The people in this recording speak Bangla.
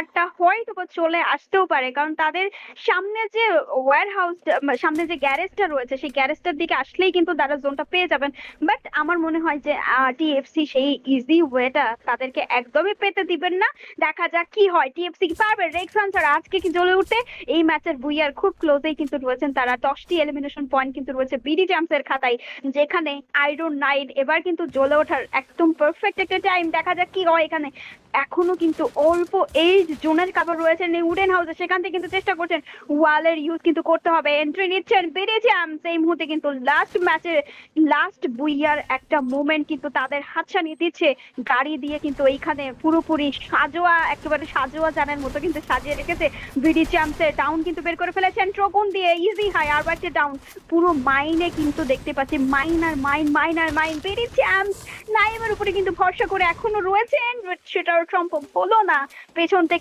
ব্যাপারটা হয়তো বা চলে আসতেও পারে, কারণ তাদের সামনে যে ওয়্যার হাউস, সামনে যে গ্যারেজটা রয়েছে সেই গ্যারেজটার দিকে আসলেই কিন্তু তারা জোনটা পেয়ে যাবেন। বাট আমার মনে হয় যে টিএফসি সেই ইজি ওয়েটা তাদেরকে একদমই পেতে দিবেন না। দেখা যাক কি হয়, টিএফসি কি পারবে রেক্স হান্টার আজকে কি জ্বলে উঠতে। এই ম্যাচের বুইয়ার খুব ক্লোজেই কিন্তু রয়েছেন তারা, 10টি এলিমিনেশন পয়েন্ট কিন্তু রয়েছে বিডি চ্যাম্পসের খাতায়, যেখানে আয়রন নাইট এবার কিন্তু জ্বলে ওঠার একদম পারফেক্ট একটা টাইম। দেখা যাক কি হয় এখানে। এখনো কিন্তু অল্প এই জোনের কাপড় রয়েছেন এই উডেন হাউসে, সেখান থেকে কিন্তু চেষ্টা করছেন ওয়ালের ইউজ কিন্তু করতে হবে। এন্ট্রি নিচ্ছেন বিডি চ্যাম্পস, এই মুহূর্তে কিন্তু লাস্ট ম্যাচের লাস্ট বুইয়ার একটা মোমেন্ট কিন্তু তাদের হাতছানি দিচ্ছে। গাড়ি দিয়ে কিন্তু এইখানে পুরোপুরি সাজোয়া, একেবারে সাজোয়া জানের মতো কিন্তু সাজিয়ে রেখেছে বিডি চ্যাম্পসের। ডাউন কিন্তু বের করে ফেলেছেন ট্রোকন দিয়ে, ইজি হাই আর একটা ডাউন। পুরো মাইনে কিন্তু দেখতে পাচ্ছি mine are mine, mine are mine. BD champs নাইমের উপরে কিন্তু ভরসা করে এখনো রয়েছেন, সেটাও সম্ভব হলো না। পেছন থেকে